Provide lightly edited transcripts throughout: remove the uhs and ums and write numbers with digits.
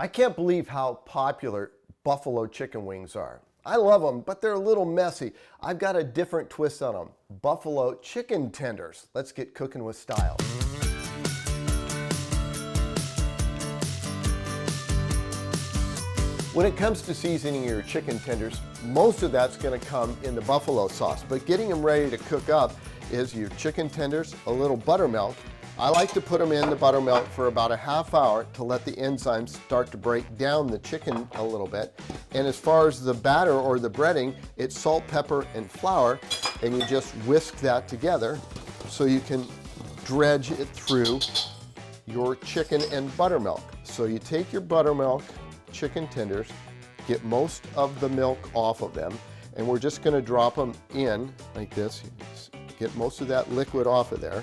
I can't believe how popular buffalo chicken wings are. I love them, but they're a little messy. I've got a different twist on them. Buffalo chicken tenders. Let's get cooking with style. When it comes to seasoning your chicken tenders, most of that's going to come in the buffalo sauce, but getting them ready to cook up is your chicken tenders, a little buttermilk. I like to put them in the buttermilk for about a half hour to let the enzymes start to break down the chicken a little bit. And as far as the batter or the breading, it's salt, pepper, and flour, and you just whisk that together so you can dredge it through your chicken and buttermilk. So you take your buttermilk chicken tenders, get most of the milk off of them, and we're just going to drop them in like this. Get most of that liquid off of there.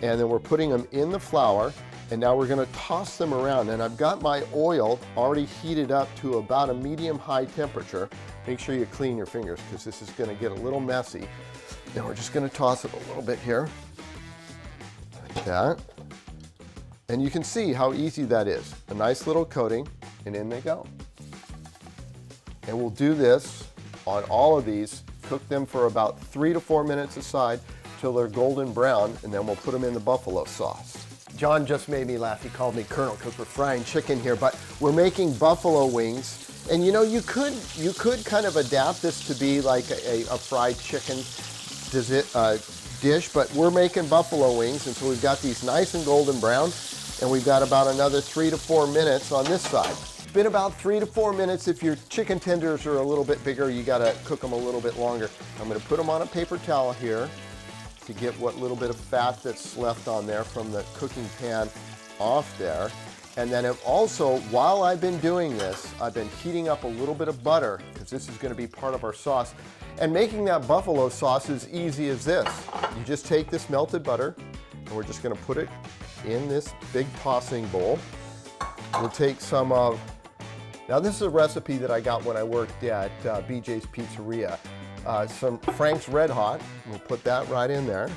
And then we're putting them in the flour, and now we're going to toss them around. And I've got my oil already heated up to about a medium-high temperature. Make sure you clean your fingers because this is going to get a little messy. Now we're just going to toss it a little bit here, like that. And you can see how easy that is. A nice little coating, and in they go. And we'll do this on all of these, cook them for about 3 to 4 minutes aside, till they're golden brown, and then we'll put them in the buffalo sauce. John just made me laugh. He called me Colonel because we're frying chicken here, but we're making buffalo wings. And you know, you could kind of adapt this to be like a fried chicken dish, but we're making buffalo wings, and so we've got these nice and golden brown, and we've got about another 3 to 4 minutes on this side. It's been about 3 to 4 minutes. If your chicken tenders are a little bit bigger, you gotta cook them a little bit longer. I'm gonna put them on a paper towel here to get what little bit of fat that's left on there from the cooking pan off there. And then also, while I've been doing this, I've been heating up a little bit of butter because this is going to be part of our sauce. And making that buffalo sauce is easy as this. You just take this melted butter and we're just going to put it in this big tossing bowl. We'll take some of, now this is a recipe that I got when I worked at BJ's Pizzeria. Some Frank's Red Hot, we'll put that right in there.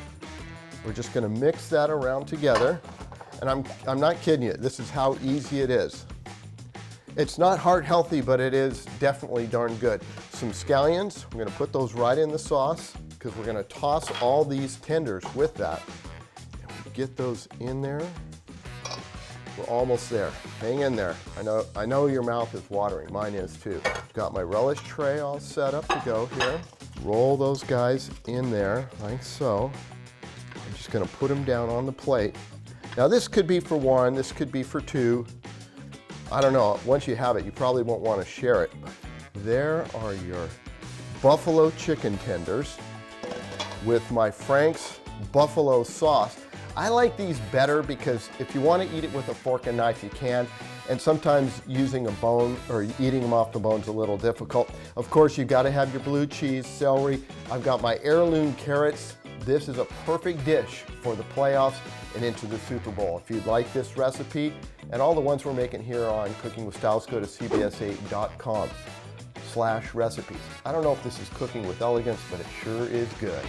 We're just gonna mix that around together. And I'm not kidding you, this is how easy it is. It's not heart healthy, but it is definitely darn good. Some scallions, we're gonna put those right in the sauce because we're gonna toss all these tenders with that. And we get those in there. We're almost there. Hang in there. I know your mouth is watering. Mine is too. Got my relish tray all set up to go here. Roll those guys in there like so. I'm just gonna put them down on the plate. Now this could be for one, this could be for two. I don't know, once you have it, you probably won't want to share it. There are your buffalo chicken tenders with my Frank's buffalo sauce. I like these better because if you want to eat it with a fork and knife, you can. And sometimes using a bone or eating them off the bone is a little difficult. Of course, you've got to have your blue cheese, celery. I've got my heirloom carrots. This is a perfect dish for the playoffs and into the Super Bowl. If you'd like this recipe and all the ones we're making here on Cooking with Styles, go to cbs8.com/recipes. I don't know if this is cooking with elegance, but it sure is good.